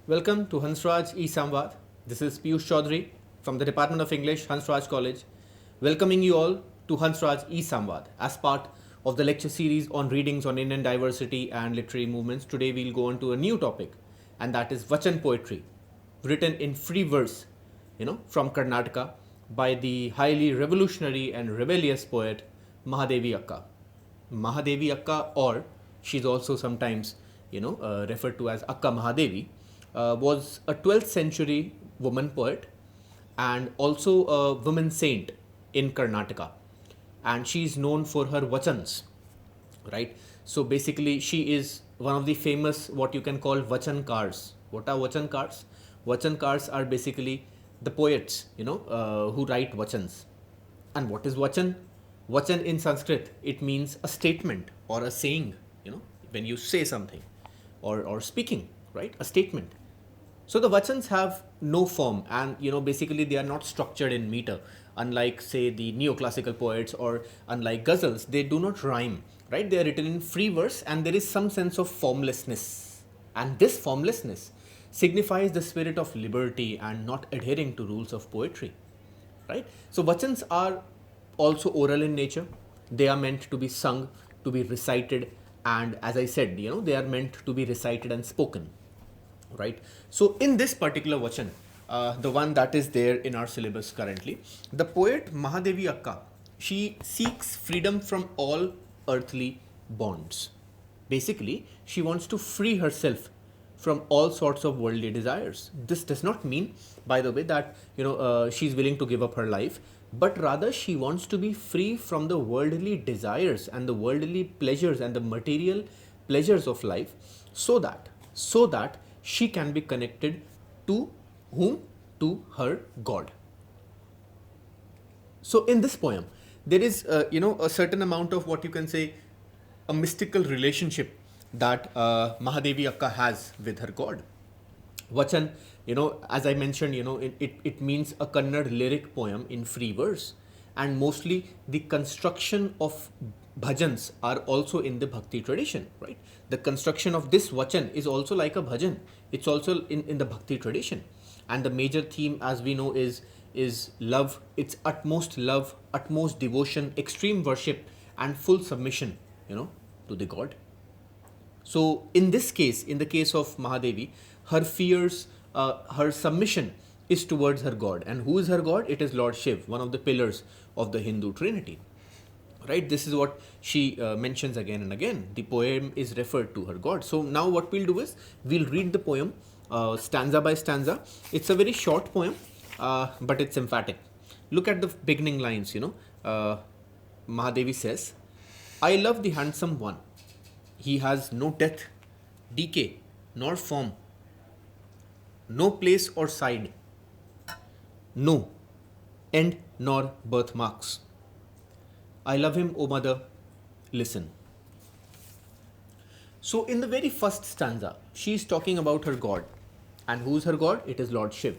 Welcome to Hansraj e-Samvaad. This is Piyush Chaudhary from the Department of English, Hansraj College, welcoming you all to Hansraj e-Samvaad as part of the lecture series on readings on Indian diversity and literary movements. Today we'll go on to a new topic, and that is Vachan poetry, written in free verse, from Karnataka by the highly revolutionary and rebellious poet Mahadeviakka. Mahadeviakka, or she's also sometimes referred to as Akka Mahadevi, was a 12th century woman poet and also a woman saint in Karnataka. And she's known for her vachans, right? So basically, she is one of the famous, what you can call vachankars. What are vachankars? Vachankars are basically the poets, who write vachans. And what is vachan? Vachan in Sanskrit, it means a statement or a saying, when you say something or speaking, right? A statement. So the vachans have no form, and basically they are not structured in meter. Unlike, say, the neoclassical poets, or unlike ghazals, they do not rhyme, right? They are written in free verse, and there is some sense of formlessness. And this formlessness signifies the spirit of liberty and not adhering to rules of poetry, right? So vachans are also oral in nature. They are meant to be sung, to be recited, and as I said, they are meant to be recited and spoken, right? So in this particular vachan, the one that is there in our syllabus currently, the poet Mahadeviakka, she seeks freedom from all earthly bonds. Basically, she wants to free herself from all sorts of worldly desires. This does not mean, by the way, that she's willing to give up her life, but rather she wants to be free from the worldly desires and the worldly pleasures and the material pleasures of life, so that she can be connected to whom? To her God. So in this poem, there is a certain amount of, what you can say, a mystical relationship that Mahadeviakka has with her God. Vachan, as I mentioned, it means a Kannada lyric poem in free verse, and mostly the construction of bhajans are also in the bhakti tradition, right? The construction of this vachan is also like a bhajan. It's also in the bhakti tradition, and the major theme, as we know, is love. It's utmost love, utmost devotion, extreme worship, and full submission, to the God. So in this case, in the case of Mahadevi, her fears, her submission is towards her God. And who is her God? It is Lord Shiv, one of the pillars of the Hindu Trinity. Right? This is what she mentions again and again. The poem is referred to her God. So now what we'll do is, we'll read the poem stanza by stanza. It's a very short poem, but it's emphatic. Look at the beginning lines, Mahadevi says, I love the handsome one. He has no death, decay, nor form, no place or side, no end nor birthmarks. I love him, O mother, listen. So in the very first stanza, she is talking about her God. And who is her God? It is Lord Shiv.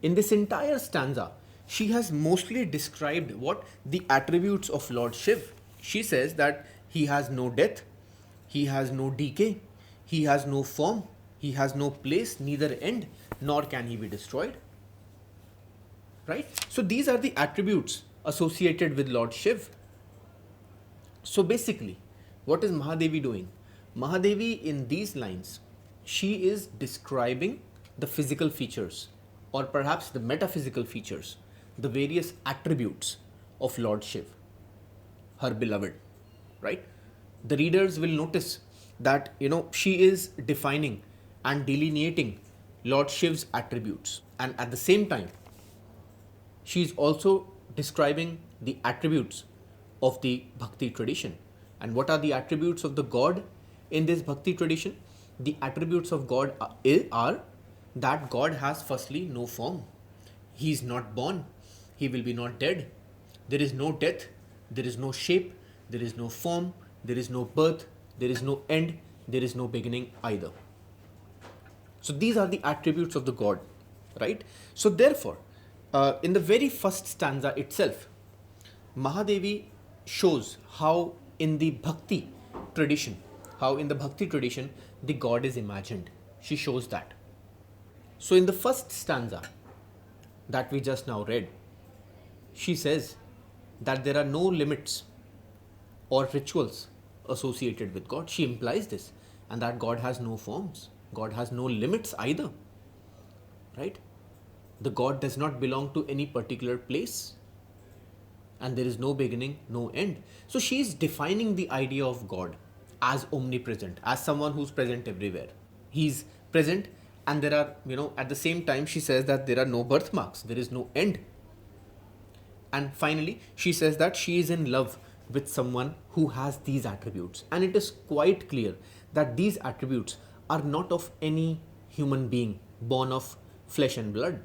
In this entire stanza, she has mostly described what? The attributes of Lord Shiv. She says that he has no death, he has no decay, he has no form, he has no place, neither end, nor can he be destroyed. Right? So these are the attributes associated with Lord Shiv. So basically, what is Mahadevi doing? Mahadevi, in these lines, she is describing the physical features, or perhaps the metaphysical features, the various attributes of Lord Shiv, her beloved, right? The readers will notice that, she is defining and delineating Lord Shiv's attributes. And at the same time, she is also describing the attributes of the bhakti tradition. And what are the attributes of the God in this bhakti tradition? The attributes of God are that God has, firstly, no form. He is not born. He will be not dead. There is no death. There is no shape. There is no form. There is no birth. There is no end. There is no beginning either. So these are the attributes of the God, right? So therefore, in the very first stanza itself, Mahadevi shows how in the bhakti tradition, the God is imagined. She shows that. So in the first stanza that we just now read, she says that there are no limits or rituals associated with God. She implies this, and that God has no forms, God has no limits either, right? The God does not belong to any particular place, and there is no beginning, no end. So she is defining the idea of God as omnipresent, as someone who's present everywhere. He's present, and there are, at the same time, she says that there are no birthmarks, there is no end. And finally, she says that she is in love with someone who has these attributes. And it is quite clear that these attributes are not of any human being born of flesh and blood,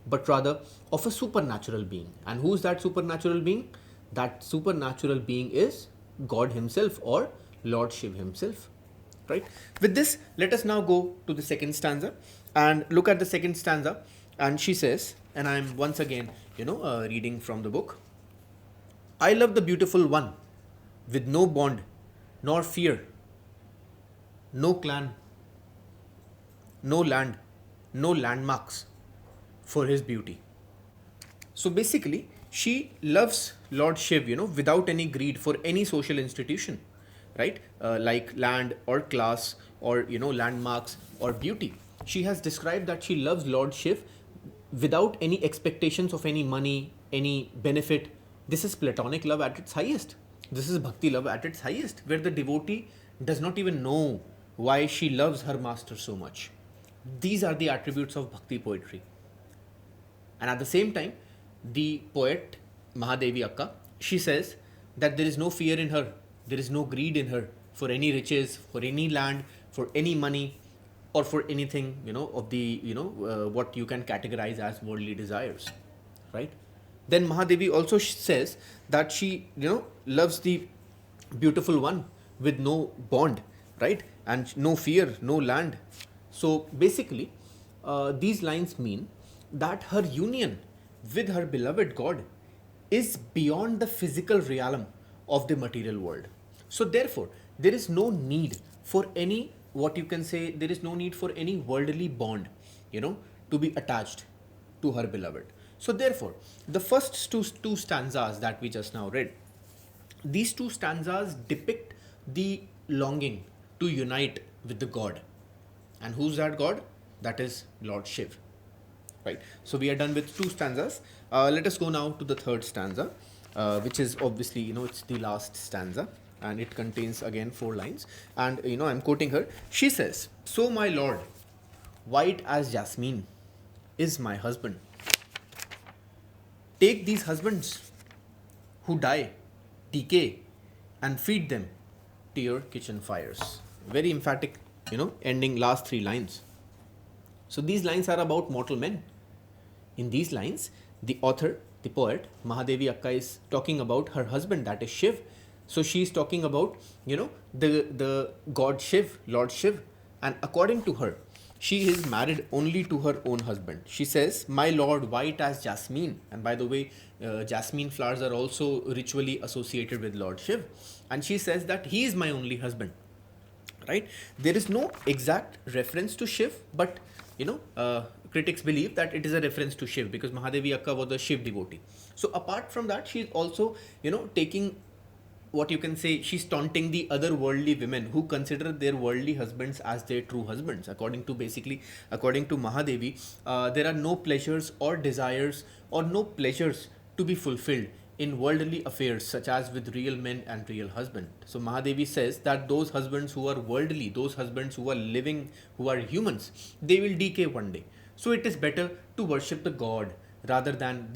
but rather of a supernatural being. And who is that supernatural being? That supernatural being is God himself, or Lord Shiv himself. Right? With this, let us now go to the second stanza and look at the second stanza. And she says, and I am once again, reading from the book. I love the beautiful one with no bond, nor fear, no clan, no land, no landmarks for his beauty. So basically, she loves Lord Shiv, without any greed for any social institution, right? Like land or class or, landmarks or beauty. She has described that she loves Lord Shiv without any expectations of any money, any benefit. This is platonic love at its highest. This is bhakti love at its highest, where the devotee does not even know why she loves her master so much. These are the attributes of bhakti poetry. And at the same time, the poet Mahadeviakka, she says that there is no fear in her, there is no greed in her for any riches, for any land, for any money, or for anything, of the, what you can categorize as worldly desires, right? Then Mahadevi also says that she, loves the beautiful one with no bond, right? And no fear, no land. So basically, these lines mean that her union with her beloved God is beyond the physical realm of the material world. So therefore, there is no need for any, what you can say, there is no need for any worldly bond, to be attached to her beloved. So therefore, the first two stanzas that we just now read, these two stanzas depict the longing to unite with the God. And who's that God? That is Lord Shiv. Right. So we are done with two stanzas. Let us go now to the third stanza, which is obviously, it's the last stanza, and it contains again 4 lines. And, I'm quoting her. She says, "So my Lord, white as jasmine, is my husband. Take these husbands who die, decay, and feed them to your kitchen fires." Very emphatic, ending last 3 lines. So these lines are about mortal men. In these lines, the author, the poet, Mahadeviakka, is talking about her husband, that is Shiv. So she is talking about, the God Shiv, Lord Shiv. And according to her, she is married only to her own husband. She says, "My Lord, white as jasmine." And by the way, jasmine flowers are also ritually associated with Lord Shiv. And she says that he is my only husband. Right? There is no exact reference to Shiv, but critics believe that it is a reference to Shiv because Mahadeviakka was a Shiv devotee. So apart from that, she is also, taking, what you can say, she's taunting the other worldly women who consider their worldly husbands as their true husbands. According to Mahadevi, there are no pleasures or desires or no pleasures to be fulfilled in worldly affairs such as with real men and real husband. So Mahadevi says that those husbands who are worldly, those husbands who are living, who are humans, they will decay one day. So it is better to worship the God rather than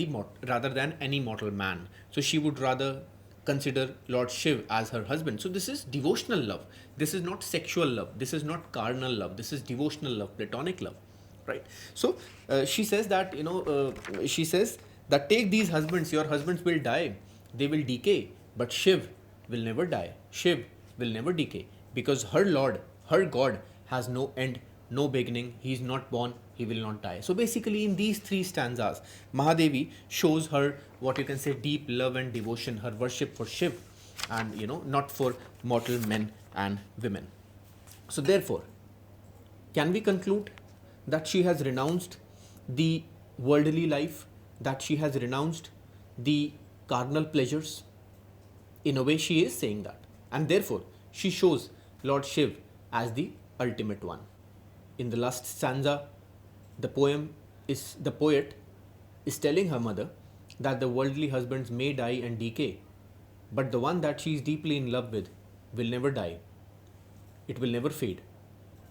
any mortal man. So she would rather consider Lord Shiv as her husband. So this is devotional love. This is not sexual love. This is not carnal love. This is devotional love, platonic love, right? So she says that, she says that take these husbands, your husbands will die, they will decay, but Shiv will never die. Shiv will never decay because her Lord, her God has no end, no beginning. He is not born, he will not die. So basically in these 3 stanzas, Mahadevi shows her, what you can say, deep love and devotion, her worship for Shiv and, not for mortal men and women. So therefore, can we conclude that she has renounced the worldly life, that she has renounced the carnal pleasures. In a way, she is saying that. And therefore, she shows Lord Shiv as the ultimate one. In the last stanza, the poet is telling her mother that the worldly husbands may die and decay, but the one that she is deeply in love with will never die. It will never fade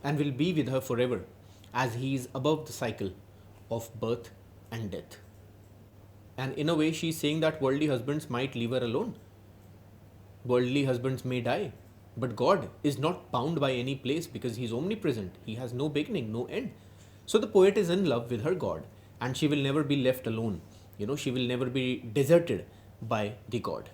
and will be with her forever, as he is above the cycle of birth and death. And in a way, she is saying that worldly husbands might leave her alone. Worldly husbands may die, but God is not bound by any place because he is omnipresent. He has no beginning, no end. So the poet is in love with her God, and she will never be left alone. She will never be deserted by the God.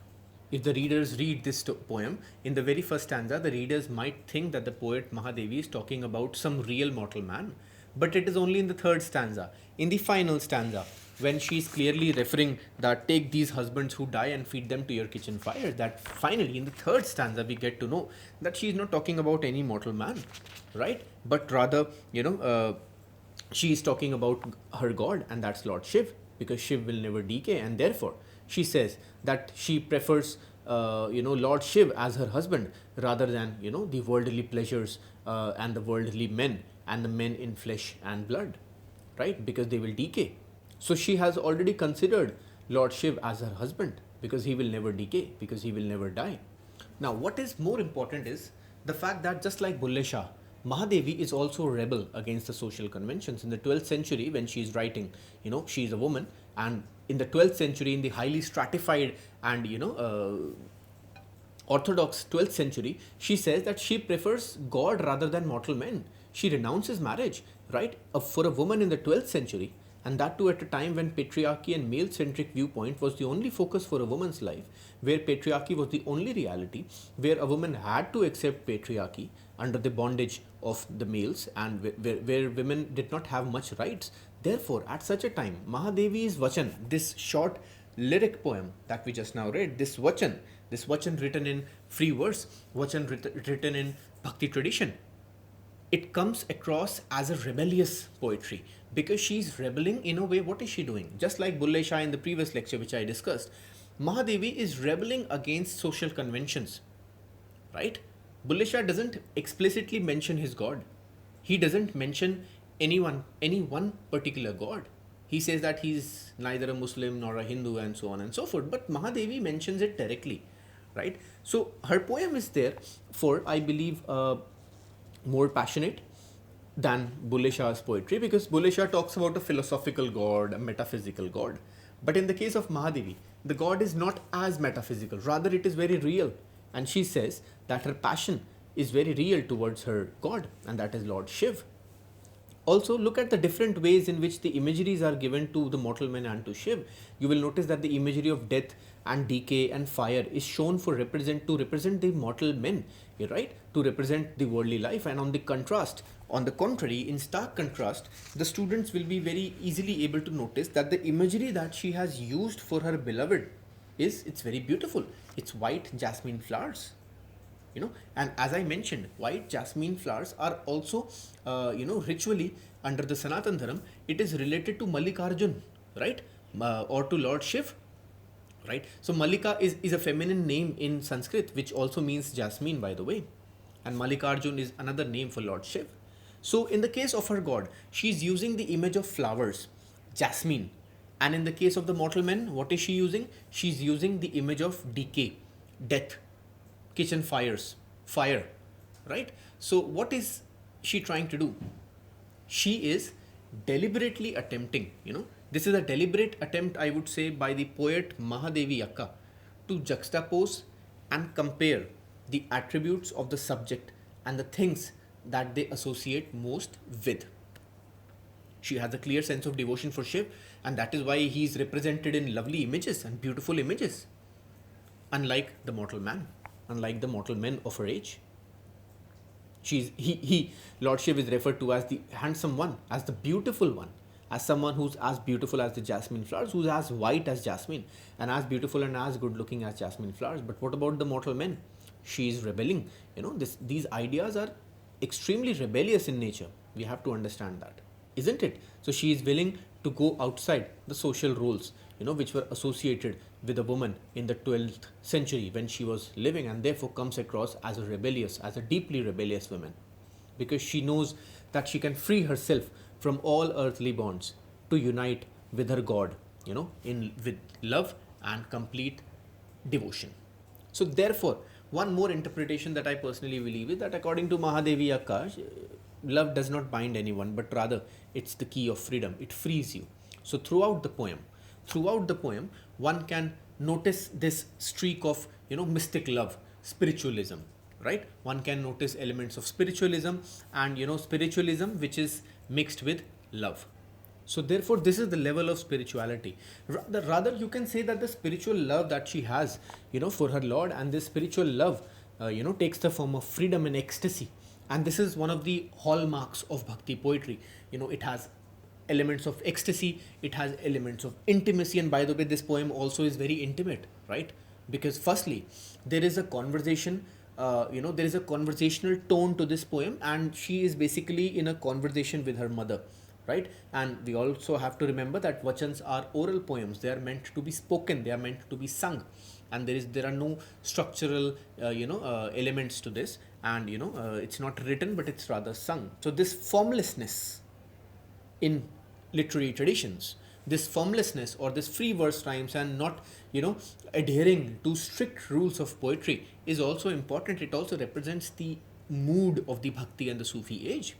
If the readers read this poem, in the very first stanza, the readers might think that the poet Mahadevi is talking about some real mortal man. But it is only in the third stanza, in the final stanza, when she is clearly referring that take these husbands who die and feed them to your kitchen fire, that finally in the third stanza we get to know that she is not talking about any mortal man, right? But rather, she is talking about her God, and that's Lord Shiv, because Shiv will never decay, and therefore she says that she prefers Lord Shiv as her husband rather than the worldly pleasures and the worldly men and the men in flesh and blood, right? Because they will decay. So she has already considered Lord Shiv as her husband because he will never decay, because he will never die. Now, what is more important is the fact that just like Bulle Shah, Mahadevi is also a rebel against the social conventions. In the 12th century, when she is writing, she is a woman, and in the 12th century, in the highly stratified and orthodox 12th century, she says that she prefers God rather than mortal men. She renounces marriage, right? For a woman in the 12th century, and that too at a time when patriarchy and male-centric viewpoint was the only focus for a woman's life, where patriarchy was the only reality, where a woman had to accept patriarchy under the bondage of the males, and where women did not have much rights. Therefore, at such a time, Mahadevi's Vachan, this short lyric poem that we just now read, this Vachan written in free verse, Vachan written in Bhakti tradition, it comes across as a rebellious poetry because she's rebelling in a way. What is she doing? Just like Bulle Shah in the previous lecture which I discussed, Mahadevi is rebelling against social conventions, right? Bulle Shah doesn't explicitly mention his God. He doesn't mention any one particular God. He says that he's neither a Muslim nor a Hindu and so on and so forth. But Mahadevi mentions it directly, right? So her poem is there for, I believe, more passionate than Bulle Shah's poetry, because Bulle Shah talks about a philosophical God, a metaphysical God. But in the case of Mahadevi, the God is not as metaphysical, rather it is very real. And she says that her passion is very real towards her God, and that is Lord Shiv. Also, look at the different ways in which the imageries are given to the mortal men and to Shiv. You will notice that the imagery of death and decay and fire is shown to represent the mortal men, right? To represent the worldly life. And on the contrary, in stark contrast, the students will be very easily able to notice that the imagery that she has used for her beloved it's very beautiful. It's white jasmine flowers. And as I mentioned, white jasmine flowers are also ritually under the Sanatan Dharam, it is related to Mallikarjun, right? Or to Lord Shiv, right? So Mallika is a feminine name in Sanskrit, which also means jasmine, by the way, and Mallikarjun is another name for Lord Shiv. So in the case of her god, she is using the image of flowers, jasmine, and in the case of the mortal men, what is she using? She is using the image of decay, death, kitchen fires, fire, right? So what is she trying to do? She is deliberately attempting, this is a deliberate attempt, I would say, by the poet Mahadeviakka to juxtapose and compare the attributes of the subject and the things that they associate most with. She has a clear sense of devotion for Shiv, and that is why he is represented in lovely images and beautiful images, unlike the mortal man. Unlike the mortal men of her age. Lord Shiv is referred to as the handsome one, as the beautiful one, as someone who's as beautiful as the jasmine flowers, who's as white as jasmine, and as beautiful and as good looking as jasmine flowers. But what about the mortal men? She is rebelling. These ideas are extremely rebellious in nature. We have to understand that. isn't it? So she is willing to go outside the social roles, which were associated with a woman in the 12th century when she was living, and therefore comes across as a deeply rebellious woman, because she knows that she can free herself from all earthly bonds to unite with her God, in with love and complete devotion. So therefore, one more interpretation that I personally believe is that according to Mahadeviakka, love does not bind anyone, but rather it's the key of freedom. It frees you. So throughout the poem, one can notice this streak of mystic love, spiritualism, right? One can notice elements of spiritualism, and spiritualism which is mixed with love. So therefore, this is the level of spirituality. Rather, you can say that the spiritual love that she has, for her Lord, and this spiritual love, takes the form of freedom and ecstasy. And this is one of the hallmarks of bhakti poetry. It has elements of ecstasy, it has elements of intimacy, and by the way, this poem also is very intimate, right? Because firstly, there is a conversation. There is a conversational tone to this poem, and she is basically in a conversation with her mother, right? And we also have to remember that vachans are oral poems. They are meant to be spoken, they are meant to be sung, and there are no structural elements to this, and it's not written, but it's rather sung. So this formlessness in literary traditions, this formlessness or this free verse rhymes, and not adhering to strict rules of poetry, is also important. It also represents the mood of the bhakti and the Sufi age.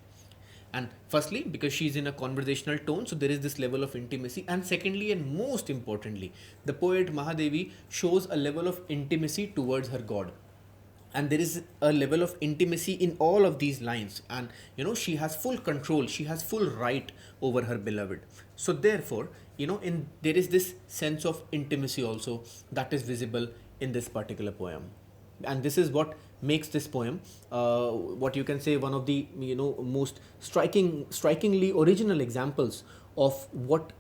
And firstly, because she's in a conversational tone, so there is this level of intimacy. And secondly, and most importantly, the poet Mahadevi shows a level of intimacy towards her God. And there is a level of intimacy in all of these lines. And she has full control, she has full right over her beloved. So therefore, there is this sense of intimacy also that is visible in this particular poem. And this is what makes this poem what you can say one of the most strikingly original examples of what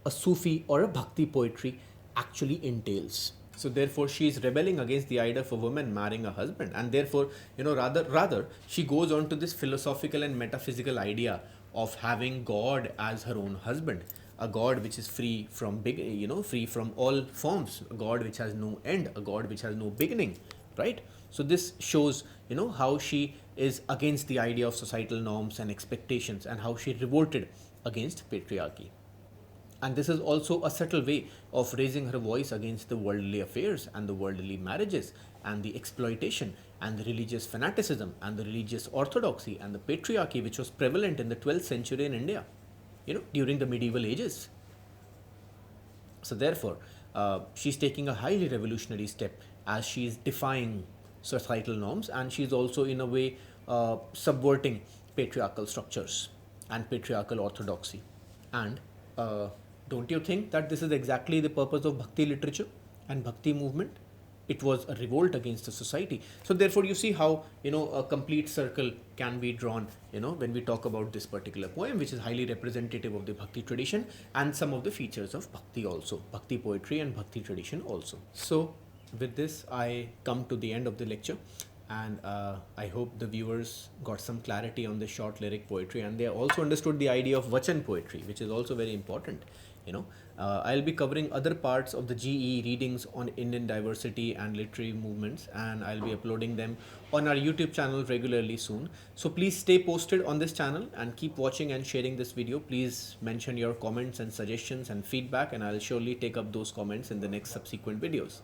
a Sufi or a bhakti poetry actually entails. So therefore, she is rebelling against the idea of a woman marrying a husband, and therefore, rather she goes on to this philosophical and metaphysical idea of having God as her own husband, a God which is free from free from all forms, a God which has no end, a God which has no beginning, right? So this shows how she is against the idea of societal norms and expectations, and how she revolted against patriarchy. And this is also a subtle way of raising her voice against the worldly affairs and the worldly marriages and the exploitation and the religious fanaticism and the religious orthodoxy and the patriarchy which was prevalent in the 12th century in India, during the medieval ages. So therefore, she's taking a highly revolutionary step as she is defying societal norms, and she's also in a way subverting patriarchal structures and patriarchal orthodoxy. And don't you think that this is exactly the purpose of bhakti literature and bhakti movement? It was a revolt against the society. So therefore, you see how a complete circle can be drawn when we talk about this particular poem, which is highly representative of the bhakti tradition and some of the features of bhakti also, bhakti poetry and bhakti tradition also. So with this, I come to the end of the lecture, and I hope the viewers got some clarity on the short lyric poetry, and they also understood the idea of vachan poetry, which is also very important. I'll be covering other parts of the GE readings on Indian diversity and literary movements, and I'll be uploading them on our YouTube channel regularly soon. So please stay posted on this channel and keep watching and sharing this video. Please mention your comments and suggestions and feedback, and I'll surely take up those comments in the next subsequent videos.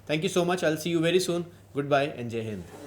Thank you so much. I'll see you very soon. Goodbye and Jai Hind.